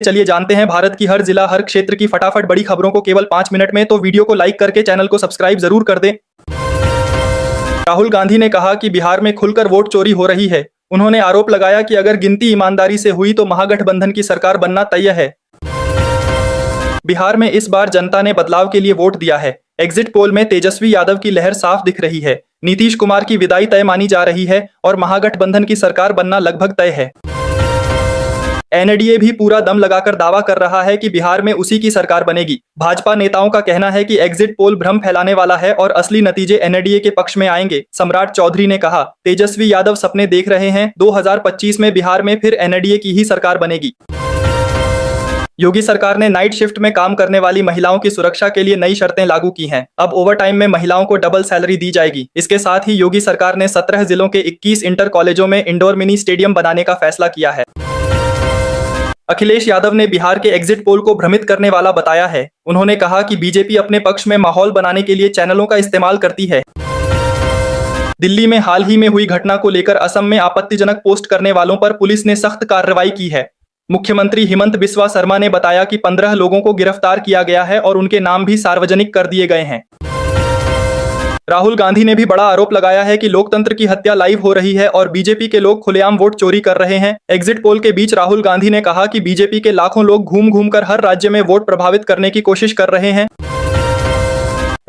चलिए जानते हैं भारत की हर जिला हर क्षेत्र की फटाफट बड़ी खबरों को केवल 5 मिनट में। तो वीडियो को लाइक करके चैनल को सब्सक्राइब जरूर कर दें। राहुल गांधी ने कहा कि बिहार में खुलकर वोट चोरी हो रही है। उन्होंने आरोप लगाया कि अगर गिनती ईमानदारी से हुई तो महागठबंधन की सरकार बनना तय है। बिहार में इस बार जनता ने बदलाव के लिए वोट दिया है। एग्जिट पोल में तेजस्वी यादव की लहर साफ दिख रही है। नीतीश कुमार की विदाई तय मानी जा रही है और महागठबंधन की सरकार बनना लगभग तय है। एनडीए भी पूरा दम लगाकर दावा कर रहा है कि बिहार में उसी की सरकार बनेगी। भाजपा नेताओं का कहना है कि एग्जिट पोल भ्रम फैलाने वाला है और असली नतीजे एनडीए के पक्ष में आएंगे। सम्राट चौधरी ने कहा, तेजस्वी यादव सपने देख रहे हैं, 2025 में बिहार में फिर एनडीए की ही सरकार बनेगी। योगी सरकार ने नाइट शिफ्ट में काम करने वाली महिलाओं की सुरक्षा के लिए नई शर्तें लागू की हैं। अब ओवरटाइम में महिलाओं को डबल सैलरी दी जाएगी। इसके साथ ही योगी सरकार ने 17 जिलों के 21 इंटर कॉलेजों में इंडोर मिनी स्टेडियम बनाने का फैसला किया है। अखिलेश यादव ने बिहार के एग्जिट पोल को भ्रमित करने वाला बताया है। उन्होंने कहा कि बीजेपी अपने पक्ष में माहौल बनाने के लिए चैनलों का इस्तेमाल करती है। दिल्ली में हाल ही में हुई घटना को लेकर असम में आपत्तिजनक पोस्ट करने वालों पर पुलिस ने सख्त कार्रवाई की है। मुख्यमंत्री हिमंत बिस्वा शर्मा ने बताया कि 15 लोगों को गिरफ्तार किया गया है और उनके नाम भी सार्वजनिक कर दिए गए हैं। राहुल गांधी ने भी बड़ा आरोप लगाया है कि लोकतंत्र की हत्या लाइव हो रही है और बीजेपी के लोग खुलेआम वोट चोरी कर रहे हैं। एग्जिट पोल के बीच राहुल गांधी ने कहा कि बीजेपी के लाखों लोग घूम घूम कर हर राज्य में वोट प्रभावित करने की कोशिश कर रहे हैं।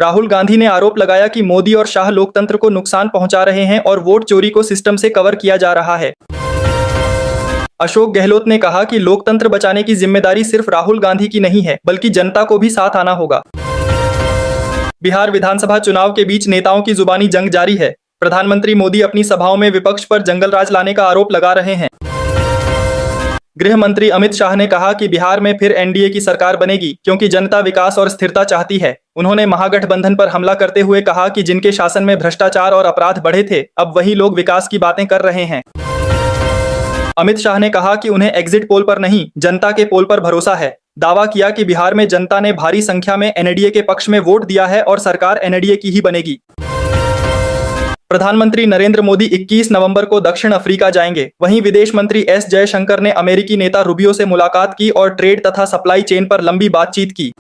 राहुल गांधी ने आरोप लगाया कि मोदी और शाह लोकतंत्र को नुकसान पहुंचा रहे हैं और वोट चोरी को सिस्टम से कवर किया जा रहा है। अशोक गहलोत ने कहा कि लोकतंत्र बचाने की जिम्मेदारी सिर्फ राहुल गांधी की नहीं है, बल्कि जनता को भी साथ आना होगा। बिहार विधानसभा चुनाव के बीच नेताओं की जुबानी जंग जारी है। प्रधानमंत्री मोदी अपनी सभाओं में विपक्ष पर जंगल राज लाने का आरोप लगा रहे हैं। गृह मंत्री अमित शाह ने कहा कि बिहार में फिर एनडीए की सरकार बनेगी क्योंकि जनता विकास और स्थिरता चाहती है। उन्होंने महागठबंधन पर हमला करते हुए कहा कि जिनके शासन में भ्रष्टाचार और अपराध बढ़े थे, अब वही लोग विकास की बातें कर रहे हैं। अमित शाह ने कहा कि उन्हें एग्जिट पोल पर नहीं, जनता के पोल पर भरोसा है। दावा किया कि बिहार में जनता ने भारी संख्या में एनडीए के पक्ष में वोट दिया है और सरकार एनडीए की ही बनेगी। प्रधानमंत्री नरेंद्र मोदी 21 नवंबर को दक्षिण अफ्रीका जाएंगे। वहीं विदेश मंत्री एस जयशंकर ने अमेरिकी नेता रूबियो से मुलाकात की और ट्रेड तथा सप्लाई चेन पर लंबी बातचीत की।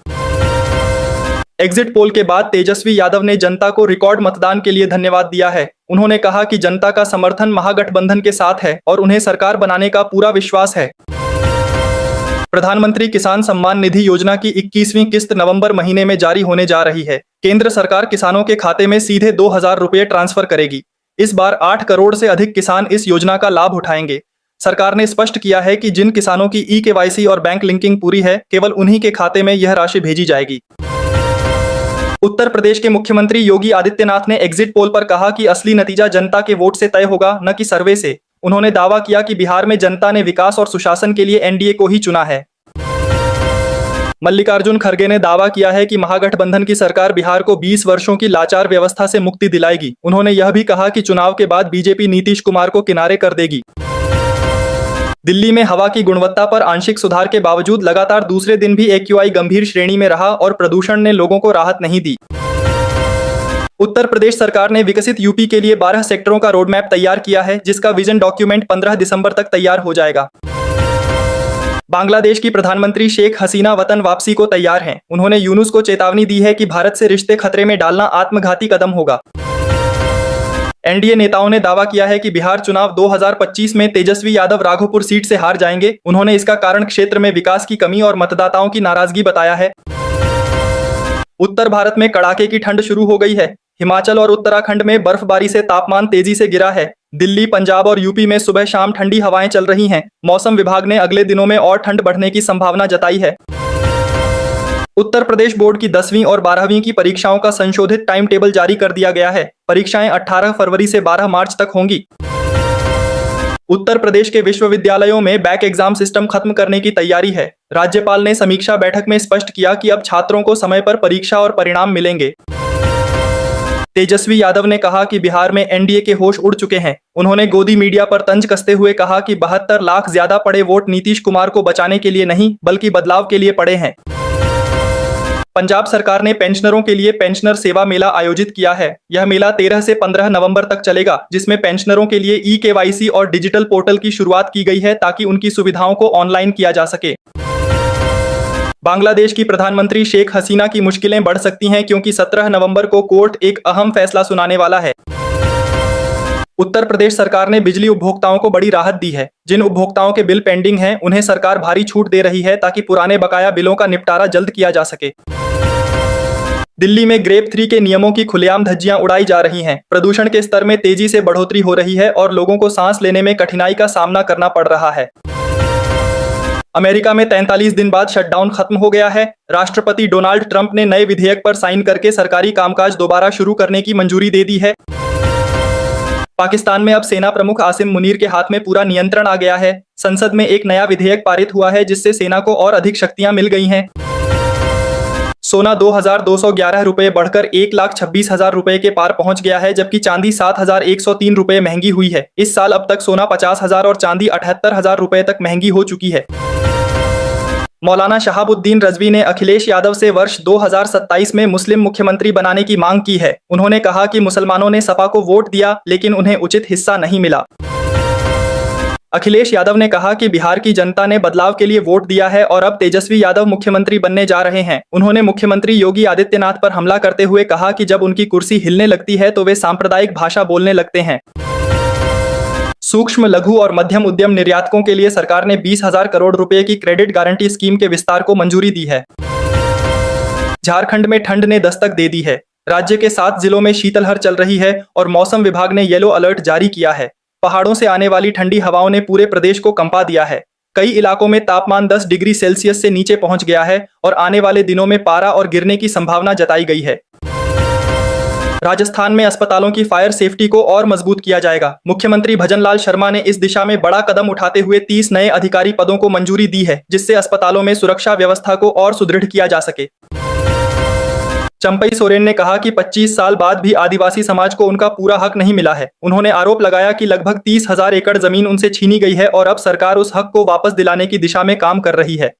एग्जिट पोल के बाद तेजस्वी यादव ने जनता को रिकॉर्ड मतदान के लिए धन्यवाद दिया है। उन्होंने कहा कि जनता का समर्थन महागठबंधन के साथ है और उन्हें सरकार बनाने का पूरा विश्वास है। प्रधानमंत्री किसान सम्मान निधि योजना की 21वीं किस्त नवंबर महीने में जारी होने जा रही है। केंद्र सरकार किसानों के खाते में सीधे 2000 रुपये ट्रांसफर करेगी। इस बार 8 करोड़ से अधिक किसान इस योजना का लाभ उठाएंगे। सरकार ने स्पष्ट किया है कि जिन किसानों की ई-केवाईसी और बैंक लिंकिंग पूरी है, केवल उन्हीं के खाते में यह राशि भेजी जाएगी। उत्तर प्रदेश के मुख्यमंत्री योगी आदित्यनाथ ने एग्जिट पोल पर कहा कि असली नतीजा जनता के वोट से तय होगा, न कि सर्वे से। उन्होंने दावा किया कि बिहार में जनता ने विकास और सुशासन के लिए एनडीए को ही चुना है। मल्लिकार्जुन खड़गे ने दावा किया है कि महागठबंधन की सरकार बिहार को 20 वर्षों की लाचार व्यवस्था से मुक्ति दिलाएगी। उन्होंने यह भी कहा कि चुनाव के बाद बीजेपी नीतीश कुमार को किनारे कर देगी। दिल्ली में हवा की गुणवत्ता पर आंशिक सुधार के बावजूद लगातार दूसरे दिन भी एक्यूआई गंभीर श्रेणी में रहा और प्रदूषण ने लोगों को राहत नहीं दी। उत्तर प्रदेश सरकार ने विकसित यूपी के लिए 12 सेक्टरों का रोड मैप तैयार किया है, जिसका विजन डॉक्यूमेंट 15 दिसंबर तक तैयार हो जाएगा। बांग्लादेश की प्रधानमंत्री शेख हसीना वतन वापसी को तैयार हैं। उन्होंने यूनुस को चेतावनी दी है कि भारत से रिश्ते खतरे में डालना आत्मघाती कदम होगा। एनडीए नेताओं ने दावा किया है कि बिहार चुनाव 2025 में तेजस्वी यादव राघोपुर सीट से हार जाएंगे। उन्होंने इसका कारण क्षेत्र में विकास की कमी और मतदाताओं की नाराजगी बताया है। उत्तर भारत में कड़ाके की ठंड शुरू हो गई है। हिमाचल और उत्तराखंड में बर्फबारी से तापमान तेजी से गिरा है। दिल्ली, पंजाब और यूपी में सुबह शाम ठंडी हवाएं चल रही हैं। मौसम विभाग ने अगले दिनों में और ठंड बढ़ने की संभावना जताई है। उत्तर प्रदेश बोर्ड की 10वीं और 12वीं की परीक्षाओं का संशोधित टाइम टेबल जारी कर दिया गया है। परीक्षाएं 18 फरवरी से 12 मार्च तक होंगी। उत्तर प्रदेश के विश्वविद्यालयों में बैक एग्जाम सिस्टम खत्म करने की तैयारी है। राज्यपाल ने समीक्षा बैठक में स्पष्ट किया कि अब छात्रों को समय पर परीक्षा और परिणाम मिलेंगे। तेजस्वी यादव ने कहा कि बिहार में एनडीए के होश उड़ चुके हैं। उन्होंने गोदी मीडिया पर तंज कसते हुए कहा कि 72 लाख ज्यादा पड़े वोट नीतीश कुमार को बचाने के लिए नहीं, बल्कि बदलाव के लिए पड़े हैं। पंजाब सरकार ने पेंशनरों के लिए पेंशनर सेवा मेला आयोजित किया है। यह मेला 13 से 15 नवंबर तक चलेगा, जिसमें पेंशनरों के लिए ई-केवाईसी और डिजिटल पोर्टल की शुरुआत की गई है ताकि उनकी सुविधाओं को ऑनलाइन किया जा सके। बांग्लादेश की प्रधानमंत्री शेख हसीना की मुश्किलें बढ़ सकती हैं क्योंकि 17 नवंबर को कोर्ट एक अहम फैसला सुनाने वाला है। उत्तर प्रदेश सरकार ने बिजली उपभोक्ताओं को बड़ी राहत दी है। जिन उपभोक्ताओं के बिल पेंडिंग हैं, उन्हें सरकार भारी छूट दे रही है ताकि पुराने बकाया बिलों का निपटारा जल्द किया जा सके। दिल्ली में ग्रेप 3 के नियमों की खुलेआम धज्जियां उड़ाई जा रही हैं। प्रदूषण के स्तर में तेजी से बढ़ोतरी हो रही है और लोगों को सांस लेने में कठिनाई का सामना करना पड़ रहा है। अमेरिका में 43 दिन बाद शटडाउन खत्म हो गया है। राष्ट्रपति डोनाल्ड ट्रंप ने नए विधेयक पर साइन करके सरकारी कामकाज दोबारा शुरू करने की मंजूरी दे दी है। पाकिस्तान में अब सेना प्रमुख आसिम मुनीर के हाथ में पूरा नियंत्रण आ गया है। संसद में एक नया विधेयक पारित हुआ है जिससे सेना को और अधिक शक्तियां मिल गई हैं। सोना 2,211 रुपये बढ़कर 1,26,000 रुपये के पार पहुंच गया है, जबकि चांदी 7,103 रुपये महंगी हुई है। इस साल अब तक सोना 50,000 और चांदी 78,000 रुपये तक महंगी हो चुकी है। मौलाना शहाबुद्दीन रजवी ने अखिलेश यादव से वर्ष 2027 में मुस्लिम मुख्यमंत्री बनाने की मांग की है। उन्होंने कहा कि मुसलमानों ने सपा को वोट दिया लेकिन उन्हें उचित हिस्सा नहीं मिला। अखिलेश यादव ने कहा कि बिहार की जनता ने बदलाव के लिए वोट दिया है और अब तेजस्वी यादव मुख्यमंत्री बनने जा रहे हैं। उन्होंने मुख्यमंत्री योगी आदित्यनाथ पर हमला करते हुए कहा कि जब उनकी कुर्सी हिलने लगती है तो वे सांप्रदायिक भाषा बोलने लगते हैं। सूक्ष्म, लघु और मध्यम उद्यम निर्यातकों के लिए सरकार ने 20,000 करोड़ रुपए की क्रेडिट गारंटी स्कीम के विस्तार को मंजूरी दी है। झारखंड में ठंड ने दस्तक दे दी है। राज्य के 7 जिलों में शीतलहर चल रही है और मौसम विभाग ने येलो अलर्ट जारी किया है। पहाड़ों से आने वाली ठंडी हवाओं ने पूरे प्रदेश को कंपा दिया है। कई इलाकों में तापमान 10 डिग्री सेल्सियस से नीचे पहुंच गया है और आने वाले दिनों में पारा और गिरने की संभावना जताई गई है। राजस्थान में अस्पतालों की फायर सेफ्टी को और मजबूत किया जाएगा। मुख्यमंत्री भजनलाल शर्मा ने इस दिशा में बड़ा कदम उठाते हुए 30 नए अधिकारी पदों को मंजूरी दी है, जिससे अस्पतालों में सुरक्षा व्यवस्था को और सुदृढ़ किया जा सके। चंपई सोरेन ने कहा कि 25 साल बाद भी आदिवासी समाज को उनका पूरा हक नहीं मिला है। उन्होंने आरोप लगाया कि लगभग 30,000 एकड़ जमीन उनसे छीनी गई है और अब सरकार उस हक को वापस दिलाने की दिशा में काम कर रही है।